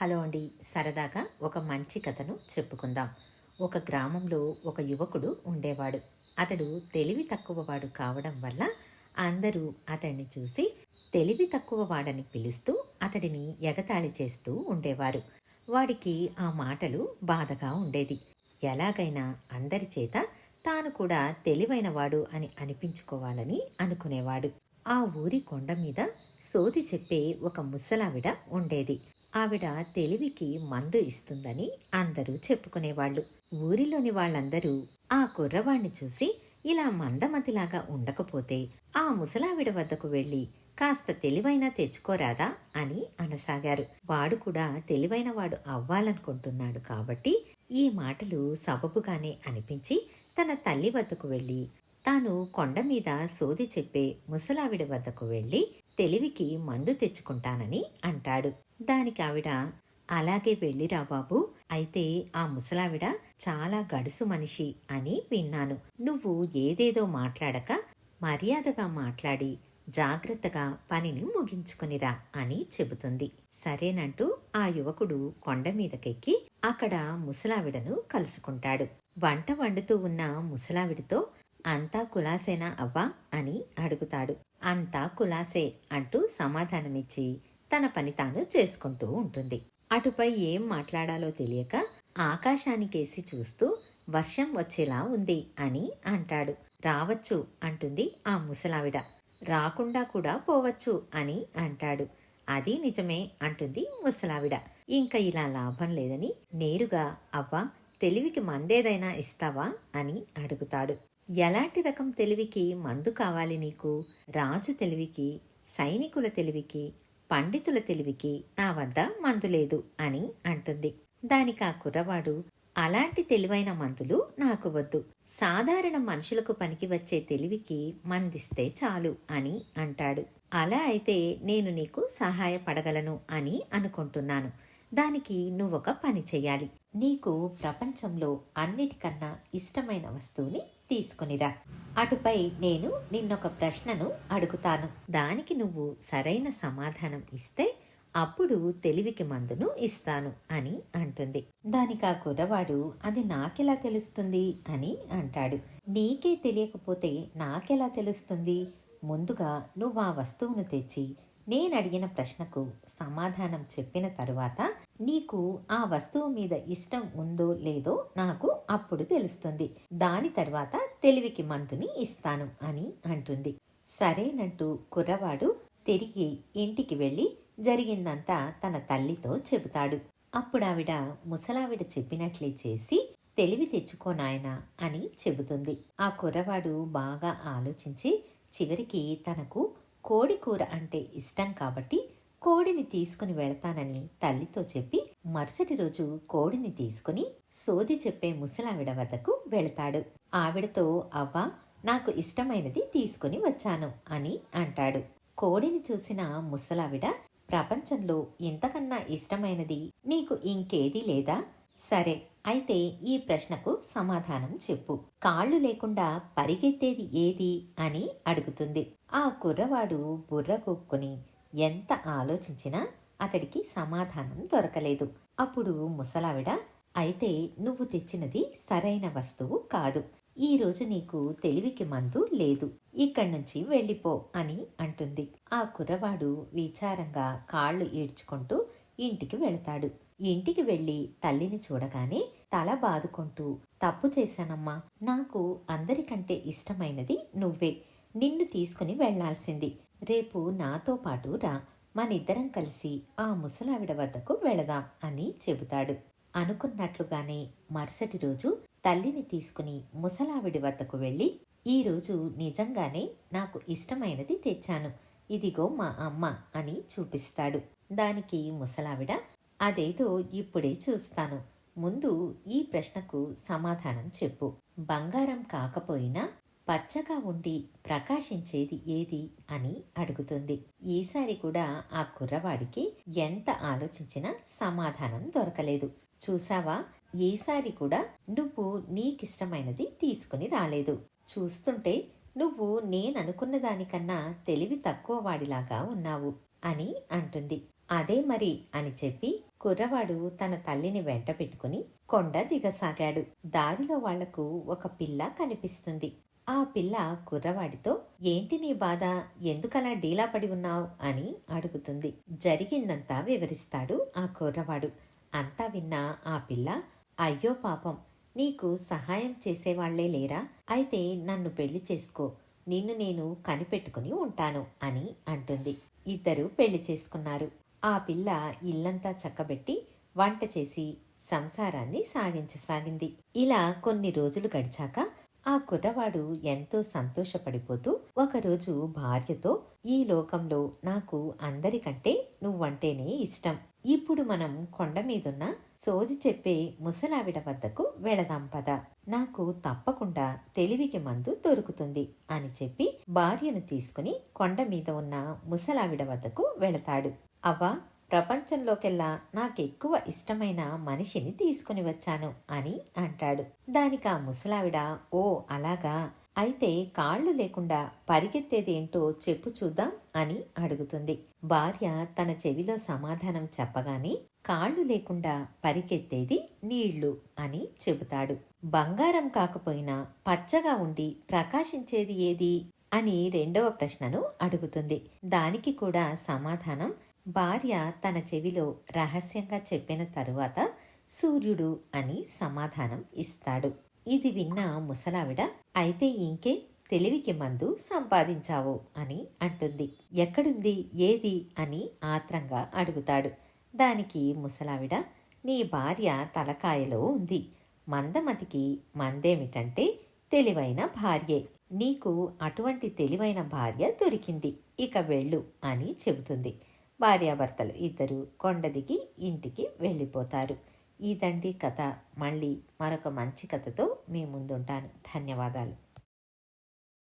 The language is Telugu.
హలో అండి. సరదాగా ఒక మంచి కథను చెప్పుకుందాం. ఒక గ్రామంలో ఒక యువకుడు ఉండేవాడు. అతడు తెలివి తక్కువవాడు కావడం వల్ల అందరూ అతన్ని చూసి తెలివి తక్కువ వాడని పిలుస్తూ అతడిని ఎగతాళి చేస్తూ ఉండేవారు. వాడికి ఆ మాటలు బాధగా ఉండేది. ఎలాగైనా అందరి చేత తాను కూడా తెలివైనవాడు అని అనిపించుకోవాలని అనుకునేవాడు. ఆ ఊరి కొండ మీద సోది చెప్పే ఒక ముసలావిడ ఉండేది. ఆవిడ తెలివికి మందు ఇస్తుందని అందరూ చెప్పుకునేవాళ్ళు. ఊరిలోని వాళ్ళందరూ ఆ కుర్రవాణ్ణి చూసి ఇలా మందమతిలాగా ఉండకపోతే ఆ ముసలావిడ వద్దకు వెళ్ళి కాస్త తెలివైనా తెచ్చుకోరాదా అని అనసాగారు. వాడు కూడా తెలివైనవాడు అవ్వాలనుకుంటున్నాడు కాబట్టి ఈ మాటలు సబబుగానే అనిపించి తన తల్లి వద్దకు వెళ్ళి తాను కొండ మీద సోది చెప్పే ముసలావిడ వద్దకు వెళ్ళి తెలివికి మందు తెచ్చుకుంటానని అంటాడు. దానికి ఆవిడ, అలాగే వెళ్ళిరా బాబు. అయితే ఆ ముసలావిడ చాలా గడుసు మనిషి అని విన్నాను. నువ్వు ఏదేదో మాట్లాడక మర్యాదగా మాట్లాడి జాగ్రత్తగా పనిని ముగించుకునిరా అని చెబుతుంది. సరేనంటూ ఆ యువకుడు కొండ మీదకెక్కి అక్కడ ముసలావిడను కలుసుకుంటాడు. వంట వండుతూ ఉన్న ముసలావిడితో, అంతా కులాసేనా అవ్వా అని అడుగుతాడు. అంతా కులాసే అంటూ సమాధానమిచ్చి తన పని తాను చేసుకుంటూ ఉంటుంది. అటుపై ఏం మాట్లాడాలో తెలియక ఆకాశానికేసి చూస్తూ వర్షం వచ్చేలా ఉంది అని అంటాడు. రావచ్చు అంటుంది ఆ ముసలావిడ. రాకుండా కూడా పోవచ్చు అని అంటాడు. అది నిజమే అంటుంది ముసలావిడ. ఇంకా ఇలా లాభం లేదని నేరుగా, అవ్వా తెలివికి మందేదైనా ఇస్తావా అని అడుగుతాడు. ఎలాంటి రకం తెలివికి మందు కావాలి నీకు? రాజు తెలివికి, సైనికుల తెలివికి, పండితుల తెలివికి నా వద్ద మందు లేదు అని అంటుంది. దానికి ఆ కుర్రవాడు, అలాంటి తెలివైన మందులు నాకు వద్దు. సాధారణ మనుషులకు పనికి వచ్చే తెలివికి మందిస్తే చాలు అని అంటాడు. అలా అయితే నేను నీకు సహాయపడగలను అని అనుకుంటున్నాను. దానికి నువ్వొక పని చెయ్యాలి. నీకు ప్రపంచంలో అన్నిటికన్నా ఇష్టమైన వస్తువుని తీసుకునిరా. అటుపై నేను నిన్నొక ప్రశ్నను అడుగుతాను. దానికి నువ్వు సరైన సమాధానం ఇస్తే అప్పుడు తెలివికి మందును ఇస్తాను అని అంటుంది. దానికి ఆ కుర్రవాడు, అది నాకెలా తెలుస్తుంది అని అంటాడు. నీకే తెలియకపోతే నాకెలా తెలుస్తుంది? ముందుగా నువ్వు ఆ వస్తువును తెచ్చి నేనడిగిన ప్రశ్నకు సమాధానం చెప్పిన తరువాత నీకు ఆ వస్తువు మీద ఇష్టం ఉందో లేదో నాకు అప్పుడు తెలుస్తుంది. దాని తర్వాత తెలివికి మందుని ఇస్తాను అని అంటుంది. సరేనంటూ కుర్రవాడు తిరిగి ఇంటికి వెళ్ళి జరిగిందంతా తన తల్లితో చెబుతాడు. అప్పుడావిడ ముసలావిడ చెప్పినట్లే చేసి తెలివి తెచ్చుకో నాయనా అని చెబుతుంది. ఆ కుర్రవాడు బాగా ఆలోచించి చివరికి తనకు కోడి కూర అంటే ఇష్టం కాబట్టి కోడిని తీసుకుని వెళతానని తల్లితో చెప్పి మరుసటి రోజు కోడిని తీసుకుని సోది చెప్పే ముసలావిడ వద్దకు వెళతాడు. ఆవిడతో, అవ్వా నాకు ఇష్టమైనది తీసుకుని వచ్చాను అని అంటాడు. కోడిని చూసిన ముసలావిడ, ప్రపంచంలో ఇంతకన్నా ఇష్టమైనది నీకు ఇంకేదీ లేదా? సరే అయితే ఈ ప్రశ్నకు సమాధానం చెప్పు. కాళ్ళు లేకుండా పరిగెత్తేది ఏది అని అడుగుతుంది. ఆ కుర్రవాడు బుర్ర కూక్కుని ఎంత ఆలోచించినా అతడికి సమాధానం దొరకలేదు. అప్పుడు ముసలావిడ, అయితే నువ్వు తెచ్చినది సరైన వస్తువు కాదు. ఈ రోజు నీకు తెలివికి మందు లేదు. ఇక్కడి నుంచి వెళ్ళిపో అని అంటుంది. ఆ కుర్రవాడు విచారంగా కాళ్ళు ఈడ్చుకుంటూ ఇంటికి వెళతాడు. ఇంటికి వెళ్ళి తల్లిని చూడగానే తల బాదుకుంటూ, తప్పు చేశానమ్మా. నాకు అందరికంటే ఇష్టమైనది నువ్వే. నిన్ను తీసుకుని వెళ్లాల్సింది. రేపు నాతో పాటు రా. మనిద్దరం కలిసి ఆ ముసలావిడ వద్దకు వెళదాం అని చెబుతాడు. అనుకున్నట్లుగానే మరుసటి రోజు తల్లిని తీసుకుని ముసలావిడి వద్దకు వెళ్ళి, ఈరోజు నిజంగానే నాకు ఇష్టమైనది తెచ్చాను. ఇదిగో మా అమ్మ అని చూపిస్తాడు. దానికి ముసలావిడ, అదేదో ఇప్పుడే చూస్తాను. ముందు ఈ ప్రశ్నకు సమాధానం చెప్పు. బంగారం కాకపోయినా పచ్చగా ఉండి ప్రకాశించేది ఏది అని అడుగుతుంది. ఈసారి కూడా ఆ కుర్రవాడికి ఎంత ఆలోచించినా సమాధానం దొరకలేదు. చూసావా, ఈసారి కూడా నువ్వు నీకిష్టమైనది తీసుకుని రాలేదు. చూస్తుంటే నువ్వు నేననుకున్న దానికన్నా తెలివి తక్కువ వాడిలాగా ఉన్నావు అని అంటుంది. అదే మరి అని చెప్పి కుర్రవాడు తన తల్లిని వెంట పెట్టుకుని కొండ దిగసాగాడు. దారిలో వాళ్లకు ఒక పిల్ల కనిపిస్తుంది. ఆ పిల్ల కుర్రవాడితో, ఏంటి నీ బాధ, ఎందుకలా డీలా పడి ఉన్నావు అని అడుగుతుంది. జరిగిందంతా వివరిస్తాడు ఆ కుర్రవాడు. అంతా విన్నా ఆ పిల్ల, అయ్యో పాపం, నీకు సహాయం చేసేవాళ్లే లేరా, అయితే నన్ను పెళ్లి చేసుకో, నిన్ను నేను కనిపెట్టుకుని ఉంటాను అని అంటుంది. ఇద్దరు పెళ్లి చేసుకున్నారు. ఆ పిల్ల ఇల్లంతా చక్కబెట్టి వంట చేసి సంసారాన్ని సాగించసాగింది. ఇలా కొన్ని రోజులు గడిచాక ఆ కుర్రవాడు ఎంతో సంతోషపడిపోతూ ఒకరోజు భార్యతో, ఈ లోకంలో నాకు అందరికంటే నువ్వంటేనే ఇష్టం. ఇప్పుడు మనం కొండ మీదున్న సోది చెప్పే ముసలావిడ వద్దకు వెళదాం పద, నాకు తప్పకుండా తెలివికి మందు దొరుకుతుంది అని చెప్పి భార్యను తీసుకుని కొండ మీద ఉన్న ముసలావిడ వద్దకు వెళతాడు. అవ్వా, ప్రపంచంలోకెల్లా నాకెక్కువ ఇష్టమైన మనిషిని తీసుకుని వచ్చాను అని అంటాడు. దానికి ఆ ముసలావిడ, ఓ అలాగా, అయితే కాళ్ళు లేకుండా పరిగెత్తేదేంటో చెప్పు చూద్దాం అని అడుగుతుంది. భార్య తన చెవిలో సమాధానం చెప్పగానే, కాళ్ళు లేకుండా పరిగెత్తేది నీళ్లు అని చెబుతాడు. బంగారం కాకపోయినా పచ్చగా ఉండి ప్రకాశించేది ఏది అని రెండవ ప్రశ్నను అడుగుతుంది. దానికి కూడా సమాధానం భార్య తన చెవిలో రహస్యంగా చెప్పిన తరువాత సూర్యుడు అని సమాధానం ఇస్తాడు. ఇది విన్న ముసలావిడ, అయితే ఇంకే, తెలివికి మందు సంపాదించావు అని అంటుంది. ఎక్కడుంది, ఏది అని ఆత్రంగా అడుగుతాడు. దానికి ముసలావిడ, నీ భార్య తలకాయలో ఉంది. మందమతికి మందేమిటంటే తెలివైన భార్యే. నీకు అటువంటి తెలివైన భార్య దొరికింది, ఇక వెళ్ళు అని చెబుతుంది. భార్యాభర్తలు ఇద్దరు కొండ దిగి ఇంటికి వెళ్ళిపోతారు. ఇదండి కథ. మళ్ళీ మరొక మంచి కథతో మీ ముందుంటాను. ధన్యవాదాలు.